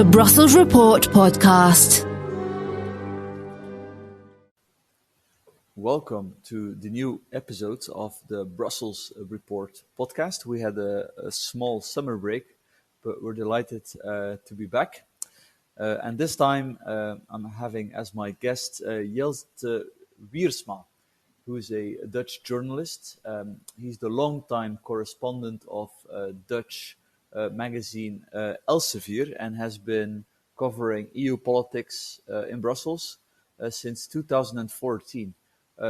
the Brussels Report podcast. Welcome to the new episode of the Brussels Report podcast. We had a small summer break, but we're delighted to be back. And this time I'm having as my guest Jelte Wiersma, who is a Dutch journalist. He's the longtime correspondent of Dutch magazine Elsevier and has been covering EU politics in Brussels since 2014.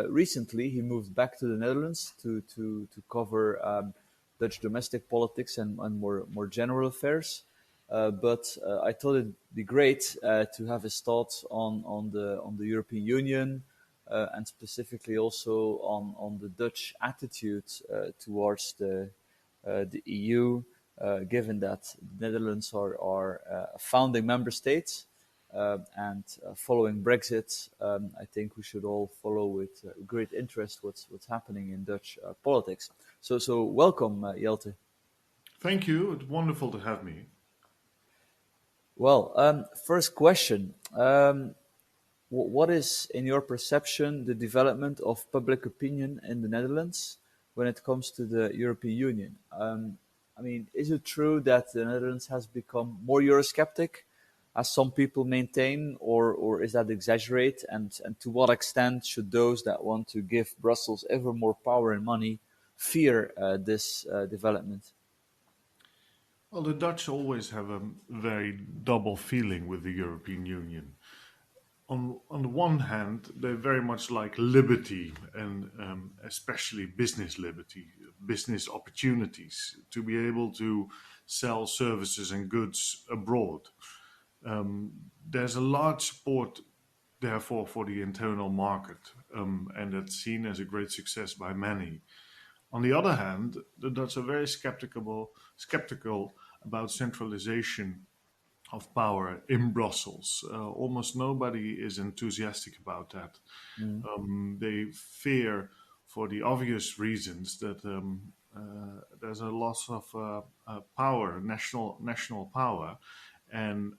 Recently, he moved back to the Netherlands to cover Dutch domestic politics and more general affairs. But I thought it'd be great to have his thoughts on the European Union and specifically also on the Dutch attitude towards the EU, given that the Netherlands are a founding member state. And following Brexit, I think we should all follow with great interest what's happening in Dutch politics. So welcome, Jelte. Thank you. It's wonderful to have me. Well, first question. What is, in your perception, the development of public opinion in the Netherlands when it comes to the European Union? I mean, is it true that the Netherlands has become more eurosceptic, as some people maintain, or is that exaggerate? And to what extent should those that want to give Brussels ever more power and money fear this development? Well, the Dutch always have a very double feeling with the European Union. On the one hand, they very much like liberty and especially business liberty, business opportunities, to be able to sell services and goods abroad. There's a large support, therefore, for the internal market, and that's seen as a great success by many. On the other hand, the Dutch are very skeptical about centralization of power in Brussels. Almost nobody is enthusiastic about that. They fear, for the obvious reasons, that there's a loss of power, national power, and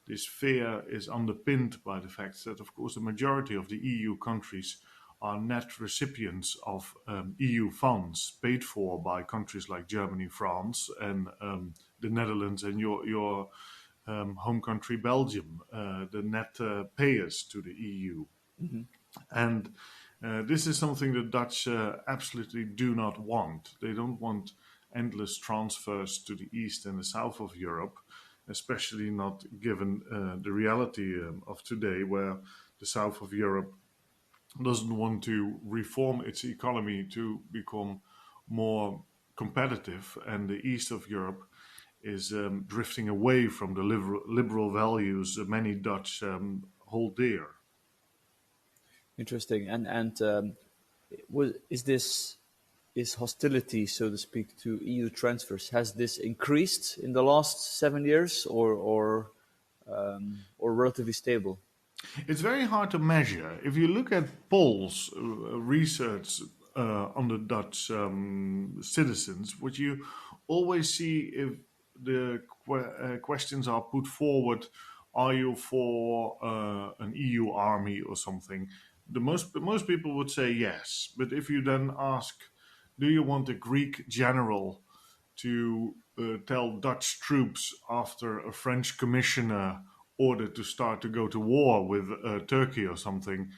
this fear is underpinned by the fact that, of course, the majority of the EU countries are net recipients of EU funds paid for by countries like Germany, France, and the Netherlands, and your home country, Belgium, the net payers to the EU. Mm-hmm. And this is something the Dutch absolutely do not want. They don't want endless transfers to the east and the south of Europe, especially not given the reality of today, where the south of Europe doesn't want to reform its economy to become more competitive, and the east of Europe is drifting away from the liberal values many Dutch hold dear. Interesting. And is hostility, so to speak, to EU transfers, has this increased in the last 7 years, or relatively stable? It's very hard to measure. If you look at polls, research on the Dutch citizens, what you always see, if the questions are put forward, are you for an EU army or something? Most people would say yes. But if you then ask, do you want a Greek general to tell Dutch troops after a French commissioner ordered to start to go to war with Turkey or something,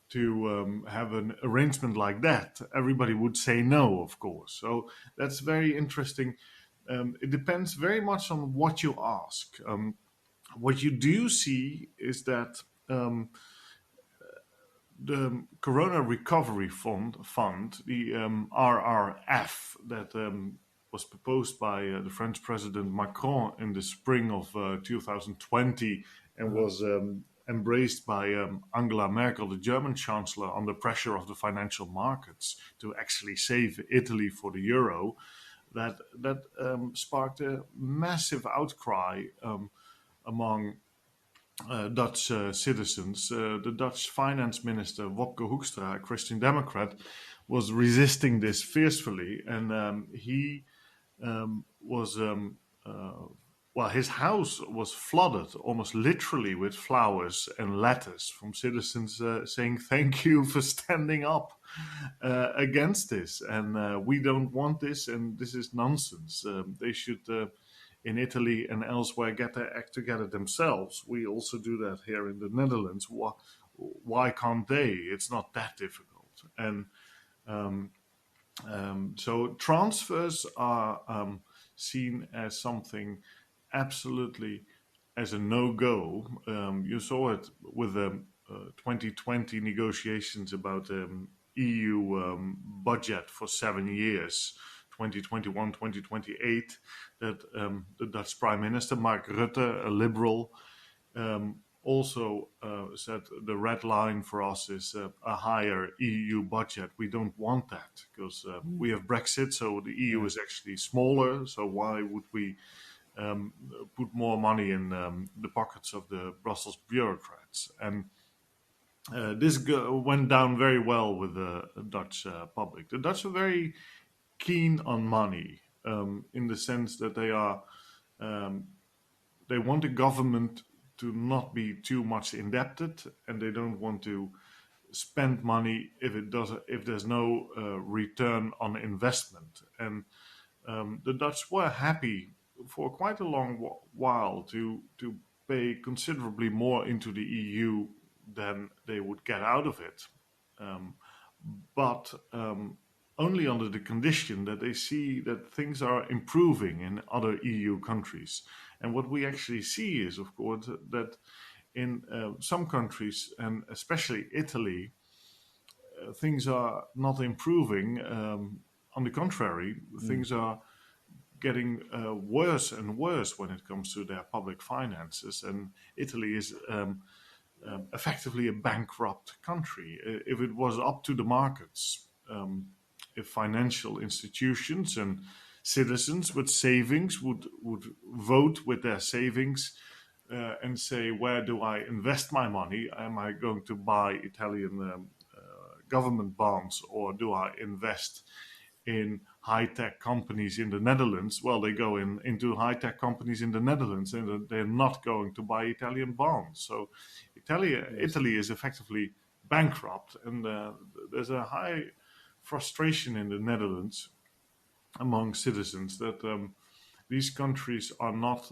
to have an arrangement like that? Everybody would say no, of course. So that's very interesting. It depends very much on what you ask. What you do see is that the Corona Recovery Fund, the RRF, that was proposed by the French President Macron in the spring of 2020 and was embraced by Angela Merkel, the German Chancellor, under pressure of the financial markets to actually save Italy for the euro, that sparked a massive outcry among Dutch citizens. The Dutch finance minister, Wopke Hoekstra, a Christian Democrat, was resisting this fiercely, and he was well, his house was flooded almost literally with flowers and letters from citizens saying thank you for standing up against this, and we don't want this, and this is nonsense. They should, in Italy and elsewhere, get their act together themselves. We also do that here in the Netherlands. Why can't they? It's not that difficult. And so transfers are seen as something absolutely as a no-go. You saw it with the 2020 negotiations about EU budget for 7 years, 2021, 2028, that the Dutch Prime Minister, Mark Rutte, a liberal, also said the red line for us is a higher EU budget. We don't want that because we have Brexit, so the EU is actually smaller. So why would we put more money in the pockets of the Brussels bureaucrats? And this went down very well with the Dutch public. The Dutch are very keen on money in the sense that they want the government to not be too much indebted, and they don't want to spend money if there's no return on investment. And the Dutch were happy for quite a long while to pay considerably more into the EU than they would get out of it, but only under the condition that they see that things are improving in other EU countries. And what we actually see is, of course, that in some countries, and especially Italy, things are not improving. On the contrary, things are getting worse and worse when it comes to their public finances. And Italy is effectively a bankrupt country. If it was up to the markets, if financial institutions and citizens with savings would vote with their savings and say, where do I invest my money? Am I going to buy Italian government bonds, or do I invest in high-tech companies in the Netherlands? Well, they go into high-tech companies in the Netherlands, and they're not going to buy Italian bonds. So Italy is effectively bankrupt, and there's a high frustration in the Netherlands among citizens that these countries are not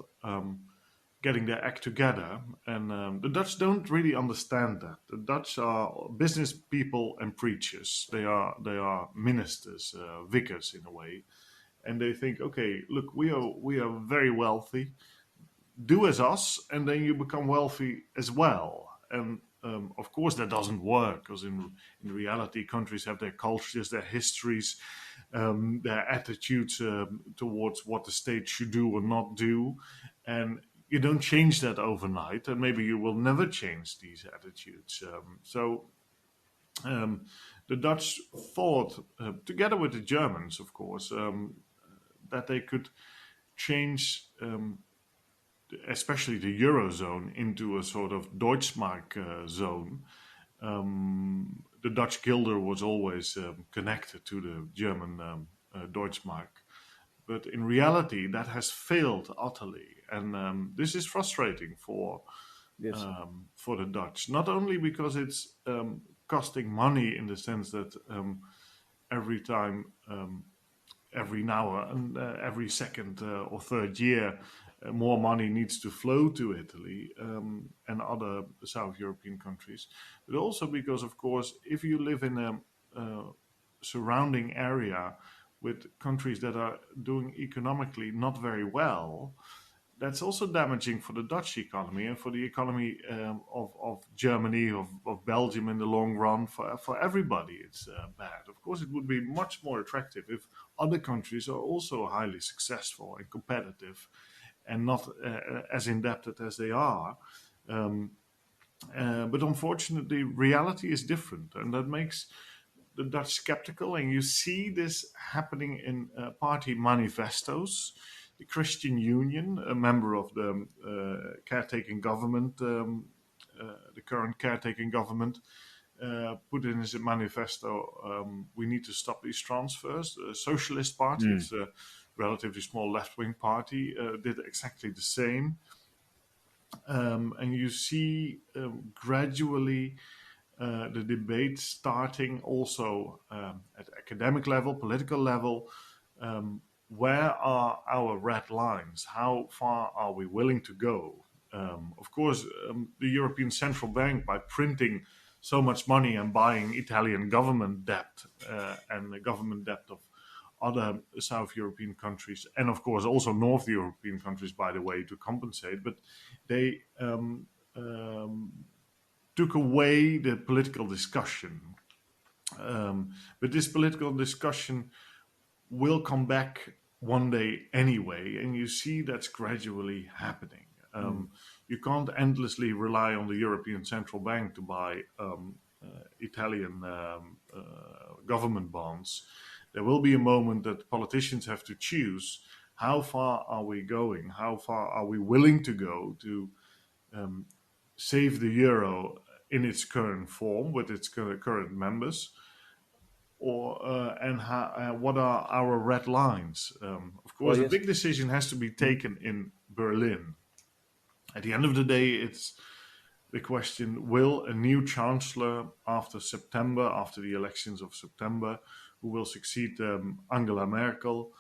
getting their act together, and the Dutch don't really understand that. The Dutch are business people and preachers. They are ministers, vicars in a way, and they think, okay, look, we are very wealthy. Do as us, and then you become wealthy as well. And of course, that doesn't work, because in reality, countries have their cultures, their histories, their attitudes towards what the state should do or not do, and you don't change that overnight, and maybe you will never change these attitudes. The Dutch thought, together with the Germans, of course, that they could change, especially the Eurozone, into a sort of Deutschmark zone. The Dutch guilder was always connected to the German Deutschmark. But in reality, that has failed utterly. And this is frustrating for the Dutch. Not only because it's costing money in the sense that every time, every now and every second or third year, more money needs to flow to Italy and other South European countries. But also because, of course, if you live in a surrounding area with countries that are doing economically not very well, that's also damaging for the Dutch economy and for the economy of Germany, of Belgium in the long run. For everybody, it's bad. Of course, it would be much more attractive if other countries are also highly successful and competitive and not as indebted as they are. But unfortunately, reality is different, and that makes the Dutch skeptical, and you see this happening in party manifestos. The Christian Union, a member of the caretaking government, the current caretaking government, put in his manifesto, we need to stop these transfers. The Socialist Party, it's a relatively small left-wing party, did exactly the same. And you see gradually the debate starting also at academic level, political level. Where are our red lines? How far are we willing to go? Of course, the European Central Bank, by printing so much money and buying Italian government debt and the government debt of other South European countries, and of course also North European countries, by the way, to compensate. But they took away the political discussion. But this political discussion will come back one day anyway, and you see that's gradually happening. You can't endlessly rely on the European Central Bank to buy Italian government bonds. There will be a moment that politicians have to choose: how far are we going? How far are we willing to go to save the euro in its current form with its current members? What are our red lines? Of course, Well, a yes. big decision has to be taken in Berlin. At the end of the day, it's the question: will a new chancellor after September, after the elections of September, who will succeed Angela Merkel,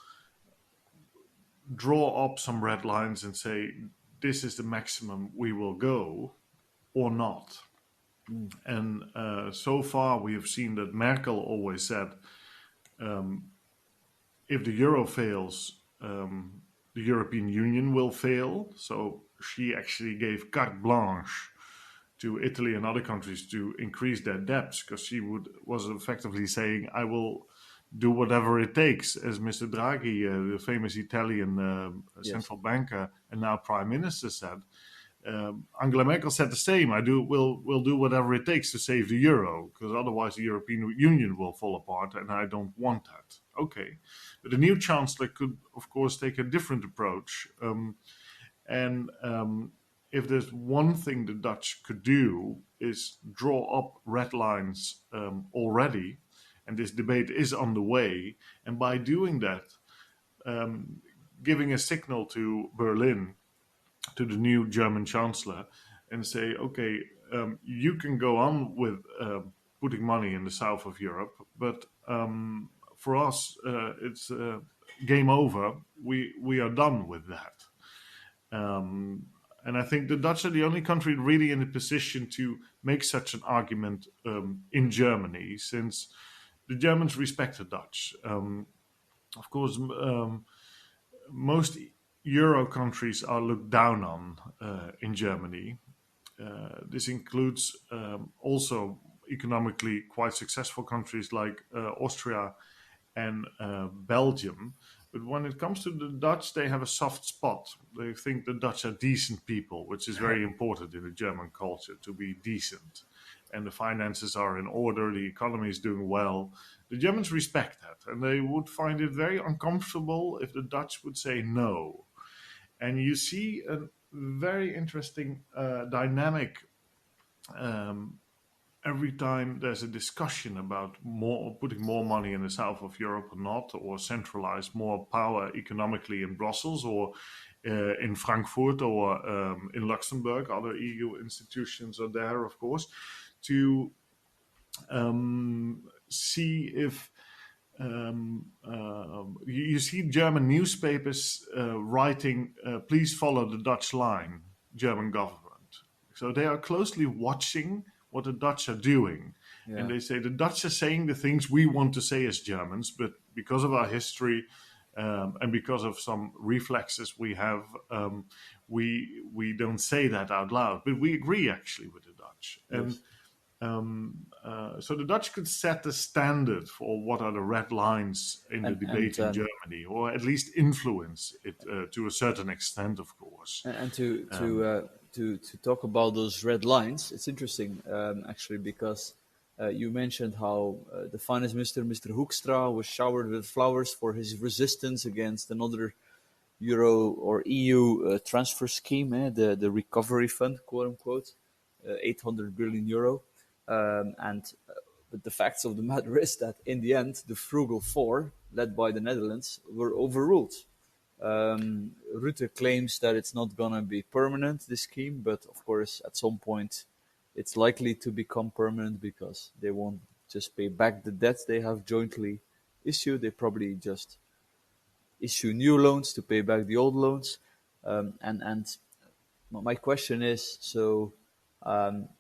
draw up some red lines and say, this is the maximum we will go, or not? And so far we have seen that Merkel always said, if the euro fails, the European Union will fail. So she actually gave carte blanche to Italy and other countries to increase their debts, because she was effectively saying, I will do whatever it takes, as Mr. Draghi, the famous Italian central banker and now prime minister, said. Angela Merkel said the same. Will do whatever it takes to save the euro, because otherwise the European Union will fall apart, and I don't want that. Okay, but the new chancellor could, of course, take a different approach. If there's one thing the Dutch could do, is draw up red lines already, and this debate is underway. And by doing that, giving a signal to Berlin, to the new German chancellor, and say, okay, you can go on with putting money in the south of Europe, but for us, it's game over. We are done with that. And I think the Dutch are the only country really in a position to make such an argument in Germany, since the Germans respect the Dutch. Of course, most Euro countries are looked down on in Germany. This includes also economically quite successful countries like Austria and Belgium. But when it comes to the Dutch, they have a soft spot. They think the Dutch are decent people, which is very important in the German culture, to be decent. And the finances are in order, the economy is doing well. The Germans respect that, and they would find it very uncomfortable if the Dutch would say no. And you see a very interesting dynamic every time there's a discussion about putting more money in the south of Europe or not, or centralize more power economically in Brussels or in Frankfurt or in Luxembourg. Other EU institutions are there, of course, to see if you see German newspapers writing, please follow the Dutch line, German government. So they are closely watching what the Dutch are doing. Yeah. And they say the Dutch are saying the things we want to say as Germans, but because of our history and because of some reflexes we have, we don't say that out loud. But we agree actually with the Dutch. Yes. So the Dutch could set the standard for what are the red lines in the debate in Germany, or at least influence it to a certain extent, of course. And to talk about those red lines, it's interesting actually, because you mentioned how the finance minister, Mr. Hoekstra, was showered with flowers for his resistance against another Euro or EU transfer scheme, the recovery fund, quote unquote, 800 billion euro. But the facts of the matter is that in the end, the Frugal Four, led by the Netherlands, were overruled. Rutte claims that it's not going to be permanent, this scheme, but of course, at some point, it's likely to become permanent because they won't just pay back the debt they have jointly issued. They probably just issue new loans to pay back the old loans. And my question is, so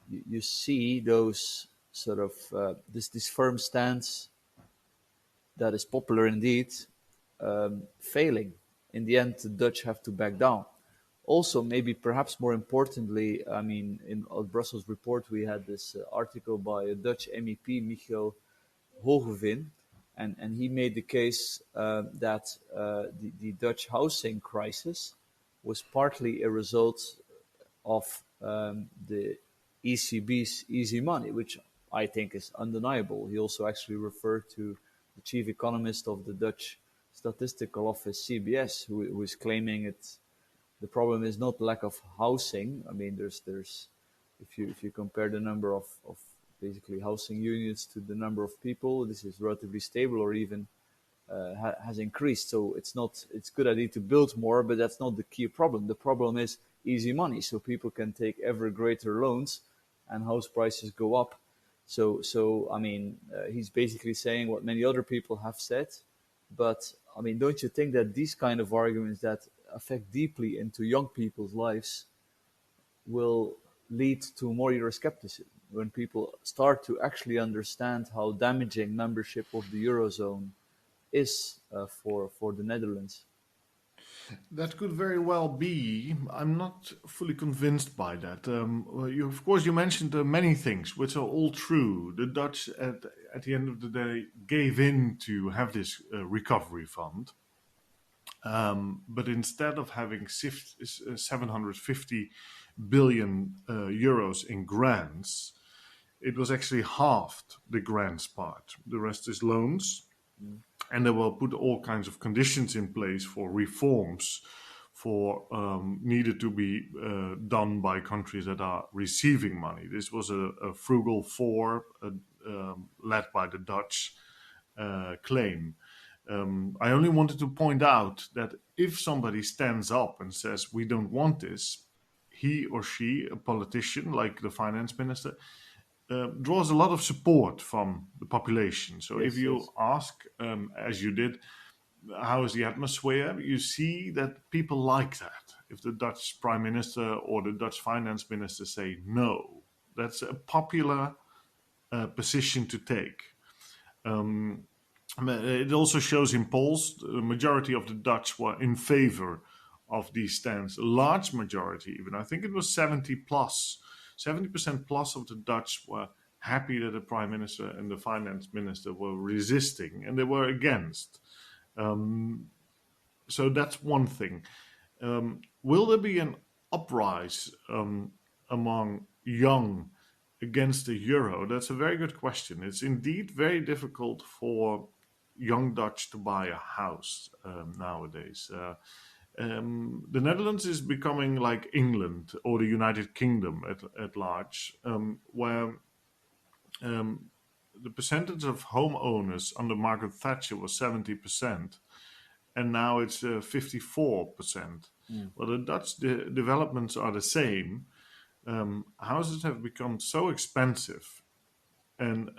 you see those sort of this firm stance that is popular indeed, failing. In the end, the Dutch have to back down. Also, maybe perhaps more importantly, I mean, in our Brussels report, we had this article by a Dutch MEP, Michiel Hogeveen, and he made the case that the Dutch housing crisis was partly a result of the ECB's easy money, which I think is undeniable. He also actually referred to the chief economist of the Dutch statistical office, CBS, who is claiming the problem is not lack of housing. I mean, there's if you compare the number of basically housing units to the number of people, this is relatively stable or even has increased. So it's good idea to build more, but that's not the key problem. The problem is easy money, so people can take ever greater loans, and house prices go up. So I mean, he's basically saying what many other people have said, but I mean, don't you think that these kind of arguments that affect deeply into young people's lives will lead to more euroscepticism when people start to actually understand how damaging membership of the eurozone is for the Netherlands? That could very well be. I'm not fully convinced by that. Of course, you mentioned many things, which are all true. The Dutch, at the end of the day, gave in to have this recovery fund. But instead of having 750 billion euros in grants, it was actually halved, the grants part. The rest is loans. And they will put all kinds of conditions in place for reforms for needed to be done by countries that are receiving money. This was a frugal four led by the Dutch claim. I only wanted to point out that if somebody stands up and says, we don't want this, he or she, a politician like the finance minister, draws a lot of support from the population. So Yes, if you yes. ask, as you did, how is the atmosphere, you see that people like that. If the Dutch prime minister or the Dutch finance minister say no, that's a popular position to take. It also shows in polls, the majority of the Dutch were in favor of these stands. A large majority, even. I think it was 70% plus of the Dutch were happy that the prime minister and the finance minister were resisting, and they were against. So that's one thing. Will there be an uprise among young against the euro? That's a very good question. It's indeed very difficult for young Dutch to buy a house nowadays. The Netherlands is becoming like England or the United Kingdom at large, where the percentage of homeowners under Margaret Thatcher was 70%, and now it's 54%. Well, the Dutch developments are the same. Houses have become so expensive, and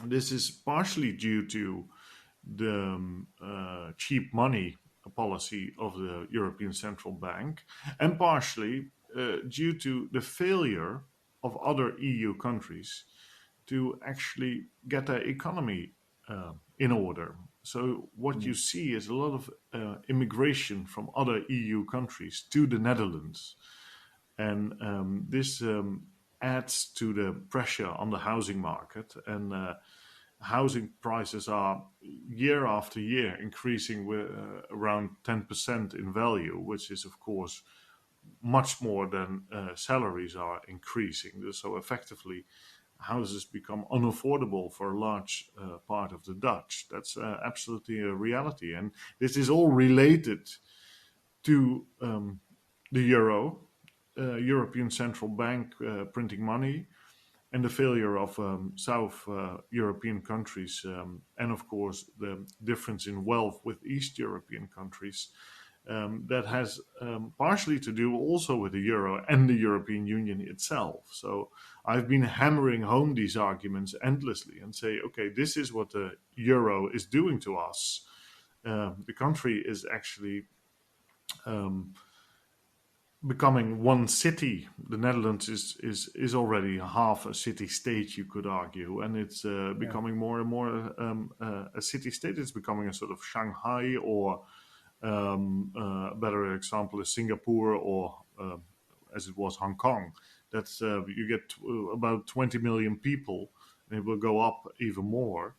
this is partially due to the cheap money policy of the European Central Bank, and partially due to the failure of other EU countries to actually get their economy in order. So what you see is a lot of immigration from other EU countries to the Netherlands, and this adds to the pressure on the housing market, and housing prices are year after year increasing with around 10% in value, which is of course much more than salaries are increasing. So effectively, houses become unaffordable for a large part of the Dutch. That's absolutely a reality, and this is all related to the euro, European Central Bank printing money, and the failure of South European countries, and of course the difference in wealth with East European countries, that has partially to do also with the euro and the European Union itself. So I've been hammering home these arguments endlessly and say, okay, this is what the euro is doing to us. The country is actually becoming one city. The Netherlands is already half a city-state, you could argue, and it's becoming more and more a city-state. It's becoming a sort of Shanghai, or a better example is Singapore, or as it was Hong Kong. That's you get about 20 million people, and it will go up even more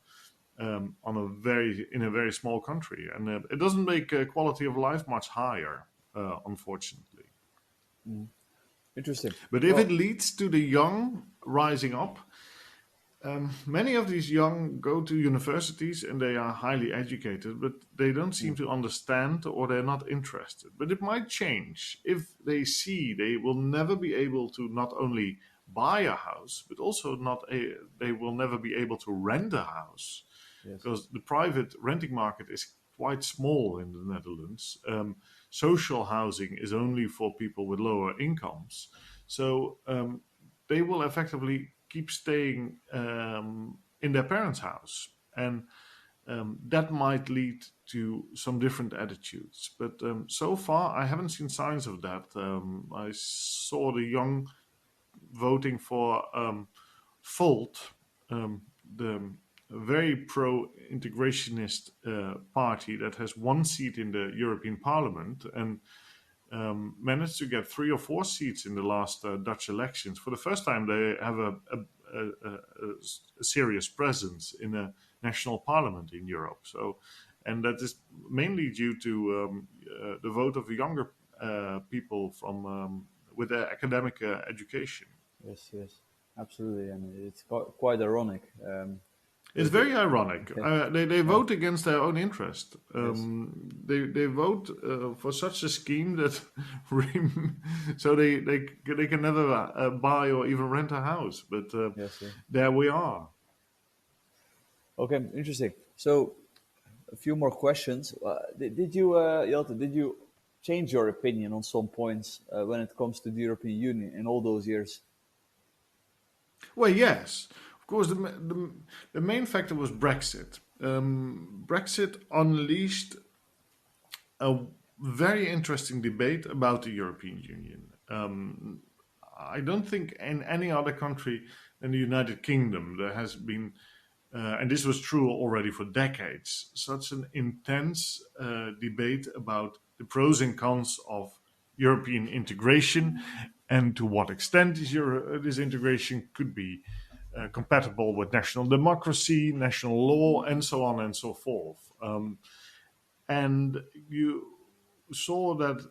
in a very small country, and it doesn't make quality of life much higher, unfortunately. Interesting. But if it leads to the young rising up, many of these young go to universities and they are highly educated, but they don't seem to understand, or they're not interested. But it might change if they see they will never be able to not only buy a house, but also they will never be able to rent a house. Yes. Because the private renting market is quite small in the Netherlands. Social housing is only for people with lower incomes. So they will effectively keep staying in their parents' house. And that might lead to some different attitudes. But so far, I haven't seen signs of that. I saw the young voting for Volt, the very pro-integrationist party that has one seat in the European Parliament, and managed to get 3 or 4 seats in the last Dutch elections. For the first time, they have a serious presence in a national parliament in Europe. So, and that is mainly due to the vote of younger people from with their academic education. Yes, absolutely, and it's quite ironic. It's very ironic. Okay. They vote against their own interest. Yes. They vote for such a scheme that so they can never buy or even rent a house. But Yes. there we are. Okay, interesting. So, a few more questions. Did you, Jelte, did you change your opinion on some points when it comes to the European Union in all those years? Well, yes. Of course, the main factor was Brexit. Brexit unleashed a very interesting debate about the European Union. I don't think in any other country than the United Kingdom there has been, and this was true already for decades, such an intense debate about the pros and cons of European integration, and to what extent this integration could be compatible with national democracy, national law, and so on and so forth. And you saw that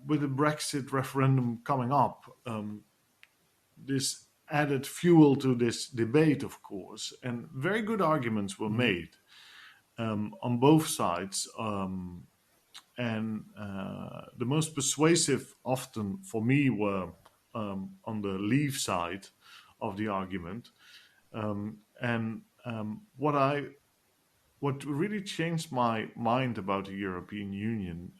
with the Brexit referendum coming up, this added fuel to this debate, of course, and very good arguments were made on both sides. And the most persuasive often for me were on the Leave side of the argument. What really changed my mind about the European Union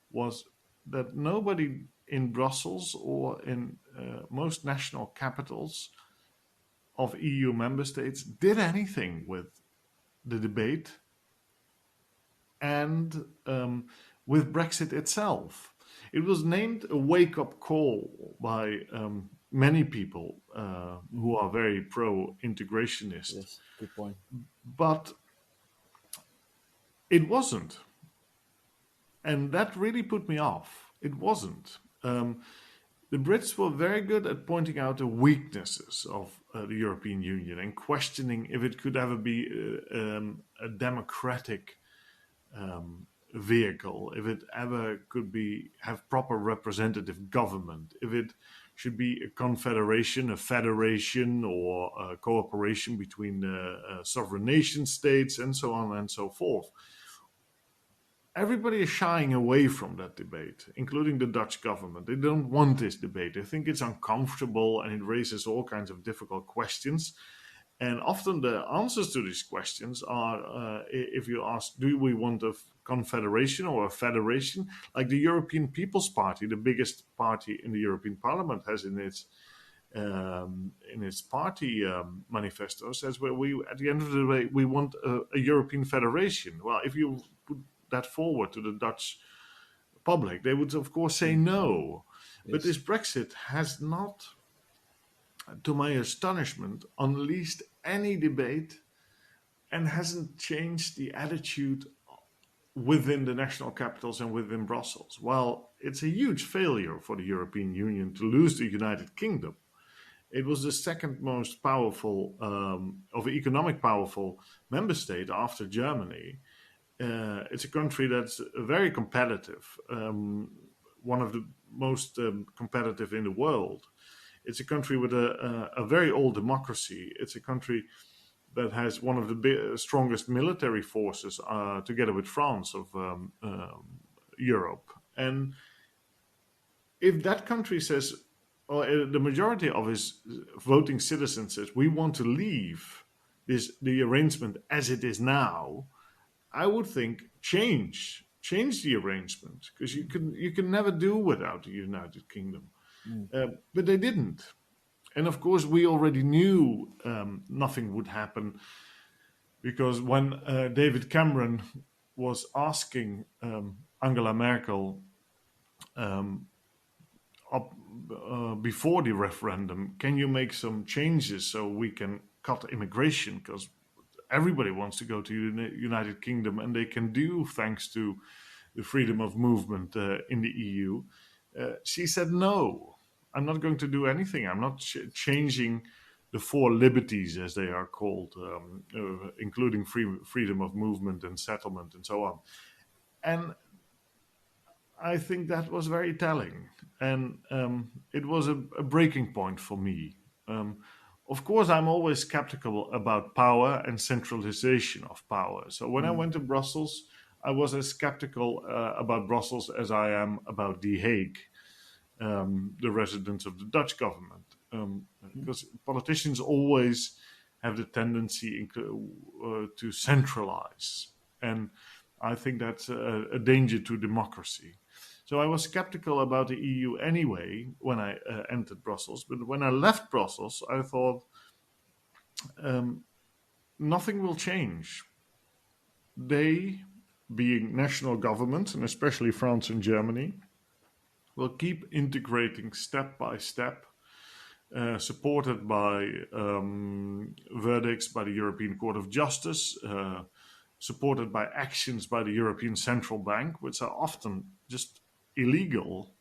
was that nobody in Brussels or in most national capitals of EU member states did anything with the debate and with Brexit itself. It was named a wake-up call by many people who are very pro-integrationist. Yes, good point. But it wasn't. And that really put me off. It wasn't. The Brits were very good at pointing out the weaknesses of the European Union and questioning if it could ever be a democratic vehicle, if it ever could have proper representative government, if it should be a confederation, a federation, or a cooperation between sovereign nation states, and so on and so forth. everybody is shying away from that debate, including the Dutch government. They don't want this debate. They think it's uncomfortable and it raises all kinds of difficult questions. And often the answers to these questions are, if you ask, do we want a confederation or a federation? Like the European People's Party, the biggest party in the European Parliament, has in its party manifesto, says, well, we at the end of the day we want a European federation. Well, if you put that forward to the Dutch public, they would of course say no. Yes. But this Brexit has not, to my astonishment, unleashed any debate and hasn't changed the attitude within the national capitals and within Brussels. Well, it's a huge failure for the European Union to lose the United Kingdom. It was the second most powerful, economic powerful member state after Germany. It's a country that's very competitive, one of the most competitive in the world. It's a country with a very old democracy. It's a country that has one of the strongest military forces, together with France, of Europe. And if that country says, or the majority of its voting citizens says, we want to leave the arrangement as it is now, I would think change the arrangement, because you can never do without the United Kingdom. But they didn't. And of course, we already knew nothing would happen, because when David Cameron was asking Angela Merkel before the referendum, can you make some changes so we can cut immigration? Because everybody wants to go to the United Kingdom, and they can do thanks to the freedom of movement in the EU. She said, no, I'm not going to do anything. I'm not changing the four liberties, as they are called, including freedom of movement and settlement and so on. And I think that was very telling. And it was a breaking point for me. Of course, I'm always skeptical about power and centralization of power. So when I went to Brussels, I was as skeptical about Brussels as I am about The Hague, the residence of the Dutch government. Because politicians always have the tendency to centralize. And I think that's a danger to democracy. So I was skeptical about the EU anyway when I entered Brussels. But when I left Brussels, I thought nothing will change. They, being national governments, and especially France and Germany, will keep integrating step by step, supported by verdicts by the European Court of Justice, supported by actions by the European Central Bank, which are often just illegal.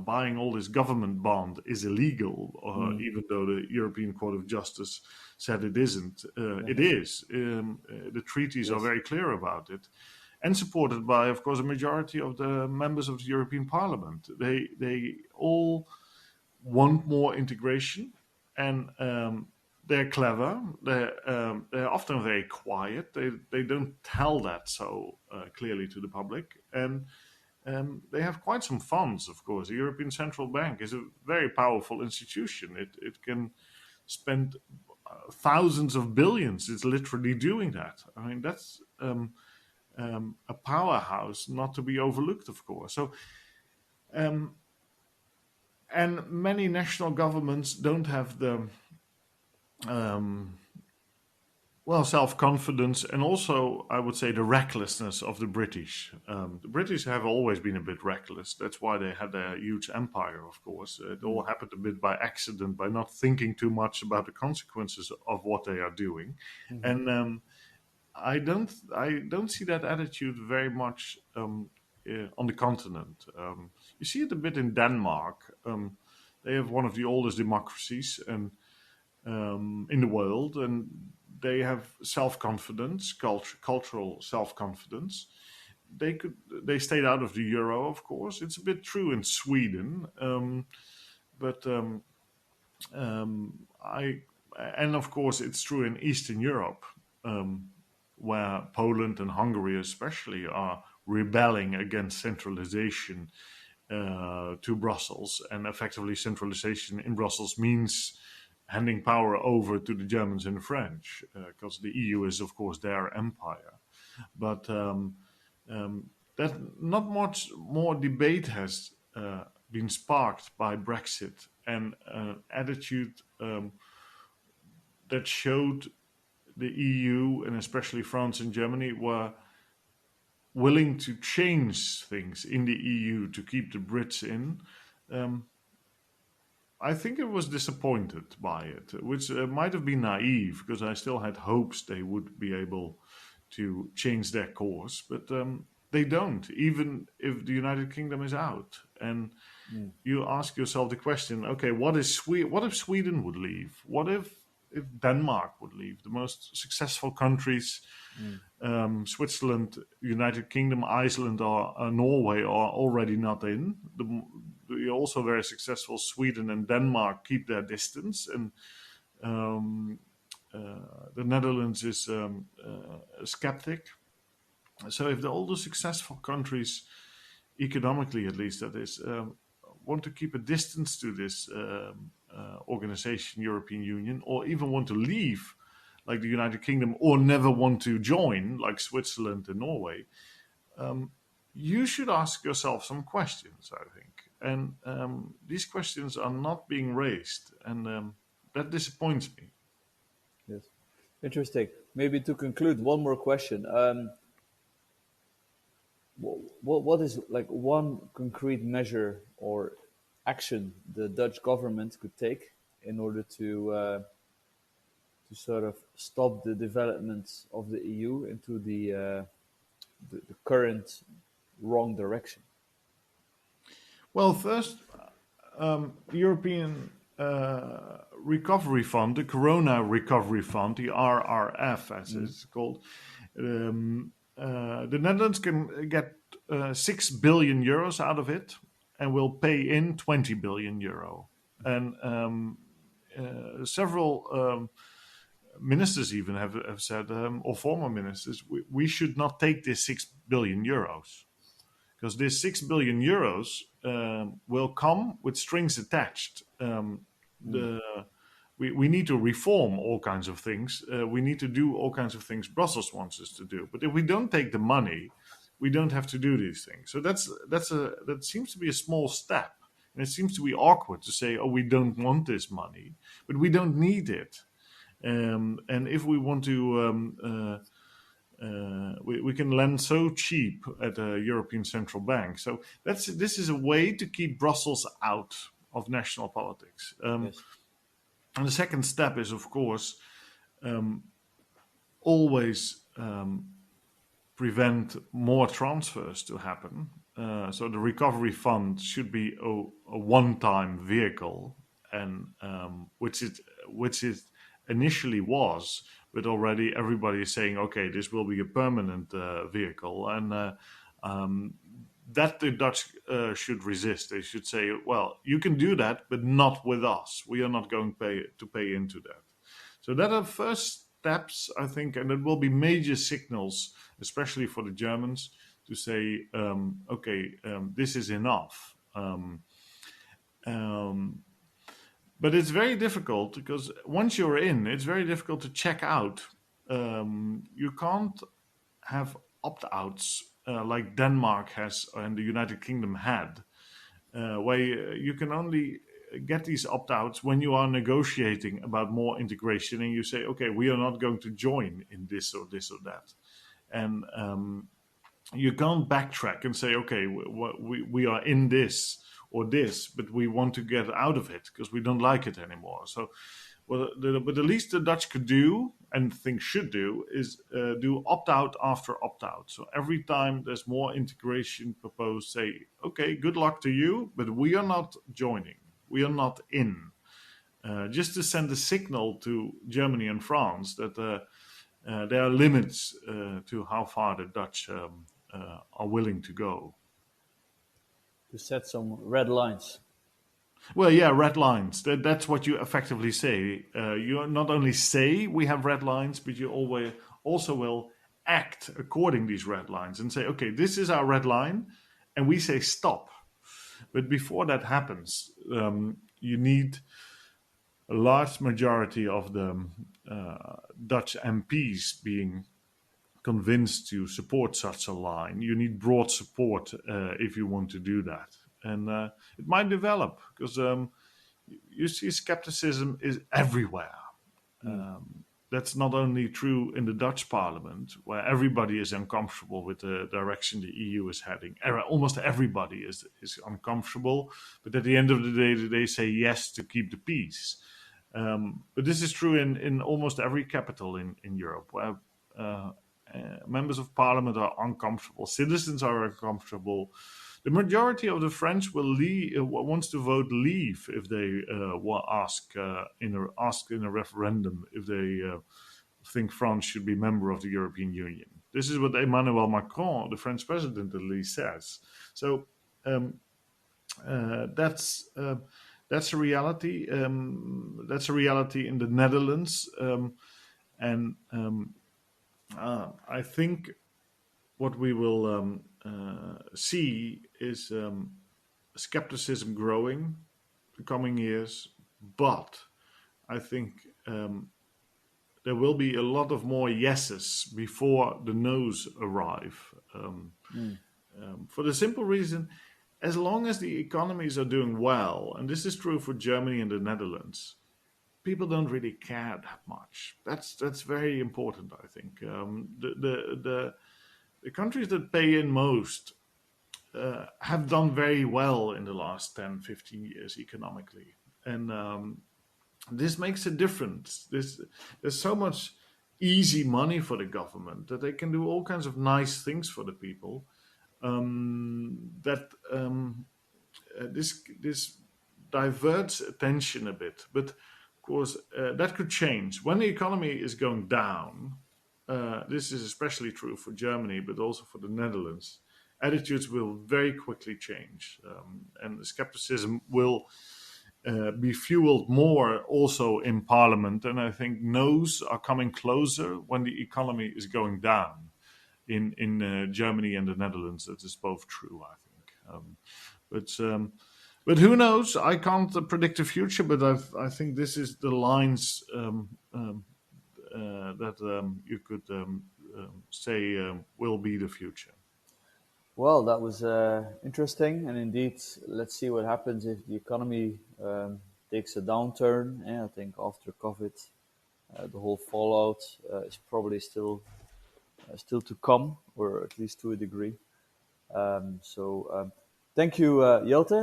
Buying all this government bond is illegal, even though the European Court of Justice said it isn't. It is. The treaties are very clear about it. And supported by, of course, a majority of the members of the European Parliament. They all want more integration, and they're clever. They're often very quiet. They don't tell that so clearly to the public, and they have quite some funds. Of course, the European Central Bank is a very powerful institution. It can spend thousands of billions. It's literally doing that. I mean, that's a powerhouse not to be overlooked, of course. So. And many national governments don't have the self-confidence, and also, I would say, the recklessness of the British. The British have always been a bit reckless. That's why they had a huge empire, of course. It all happened a bit by accident, by not thinking too much about the consequences of what they are doing. And I don't see that attitude very much on the continent. You see it a bit in Denmark. They have one of the oldest democracies and in the world, and they have self-confidence, cultural self-confidence. They stayed out of the euro, of course. It's a bit true in Sweden, and of course it's true in Eastern Europe, where Poland and Hungary especially are rebelling against centralization to Brussels. And effectively, centralization in Brussels means handing power over to the Germans and the French, because the EU is, of course, their empire. But that not much more debate has been sparked by Brexit, and attitude that showed the EU, and especially France and Germany, were willing to change things in the EU to keep the Brits in. I think it was disappointed by it, which might have been naive, because I still had hopes they would be able to change their course, but they don't, even if the United Kingdom is out. And you ask yourself the question, okay, what if Sweden would leave? What if Denmark would leave? The most successful countries, Switzerland, United Kingdom, Iceland, or Norway are already not in. The also very successful Sweden and Denmark keep their distance, and the Netherlands is a skeptic. So if all the successful countries, economically at least that is, want to keep a distance to this organization, European Union, or even want to leave, like the United Kingdom, or never want to join, like Switzerland and Norway, you should ask yourself some questions, I think. And these questions are not being raised, and that disappoints me. Yes, interesting. Maybe to conclude, one more question. What is like one concrete measure or action the Dutch government could take in order to sort of stop the development of the EU into the current wrong direction? Well, first, the European Recovery Fund, the Corona Recovery Fund, the RRF as it's called, the Netherlands can get 6 billion euros out of it, and will pay in 20 billion euro. And several ministers even have said, or former ministers, we should not take this 6 billion euros. Because this 6 billion euros will come with strings attached. We need to reform all kinds of things. We need to do all kinds of things Brussels wants us to do. But if we don't take the money, we don't have to do these things. So that seems to be a small step. And it seems to be awkward to say, oh, we don't want this money, but we don't need it. And if we want to... we can lend so cheap at a European Central Bank. So this is a way to keep Brussels out of national politics. Yes. And the second step is, of course, always prevent more transfers to happen. So the recovery fund should be a one-time vehicle, and which it initially was. But already everybody is saying, okay, this will be a permanent vehicle. And that the Dutch should resist. They should say, well, you can do that, but not with us. We are not going to pay into that. So that are first steps, I think, and it will be major signals, especially for the Germans, to say, this is enough. But it's very difficult, because once you're in, it's very difficult to check out. You can't have opt-outs like Denmark has and the United Kingdom had, where you can only get these opt-outs when you are negotiating about more integration, and you say, okay, we are not going to join in this or this or that. And you can't backtrack and say, okay, we are in this or this, but we want to get out of it because we don't like it anymore. So, but the least the Dutch could do, and think should do, is do opt-out after opt-out. So every time there's more integration proposed, say, okay, good luck to you, but we are not joining. We are not in. Just to send a signal to Germany and France that there are limits to how far the Dutch are willing to go. To set some red lines. Well, yeah, red lines. That's what you effectively say. You not only say we have red lines, but you always also will act according to these red lines and say, okay, this is our red line, and we say stop. But before that happens, you need a large majority of the Dutch MPs being convinced to support such a line. You need broad support if you want to do that. And it might develop because you see skepticism is everywhere. That's not only true in the Dutch parliament, where everybody is uncomfortable with the direction the EU is heading. Almost everybody is uncomfortable, but at the end of the day, they say yes to keep the peace. But this is true in almost every capital in Europe, where members of parliament are uncomfortable, citizens are uncomfortable. The majority of the French wants to vote leave if they ask in a referendum if they think France should be member of the European Union. This is what Emmanuel Macron, the French president, at least says. So that's a reality. That's a reality in the Netherlands, and I think what we will see is skepticism growing the coming years, but I think there will be a lot of more yeses before the no's arrive. For the simple reason, as long as the economies are doing well, and this is true for Germany and the Netherlands, people don't really care that much. That's very important, I think. The countries that pay in most have done very well in the last 10, 15 years economically. And this makes a difference. There's so much easy money for the government that they can do all kinds of nice things for the people, this diverts attention a bit. But of course, that could change. When the economy is going down, this is especially true for Germany, but also for the Netherlands, attitudes will very quickly change. And the skepticism will be fueled more also in Parliament. And I think no's are coming closer when the economy is going down. In Germany and the Netherlands, that is both true, I think. But who knows? I can't predict the future, but I think this is the lines that you could say will be the future. Well, that was interesting, and indeed, let's see what happens if the economy takes a downturn. And I think after COVID, the whole fallout is probably still to come, or at least to a degree. Thank you, Jelte.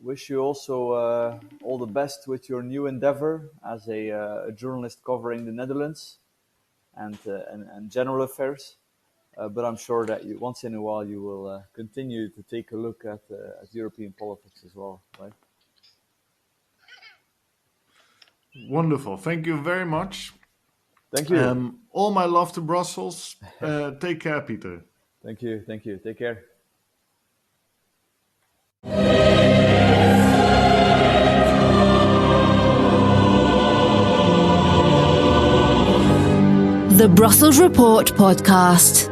Wish you also all the best with your new endeavor as a journalist covering the Netherlands and general affairs. But I'm sure that once in a while you will continue to take a look at European politics as well, right? Wonderful. Thank you very much. Thank you. All my love to Brussels. Take care, Pieter. Thank you. Take care. The Brussels Report podcast.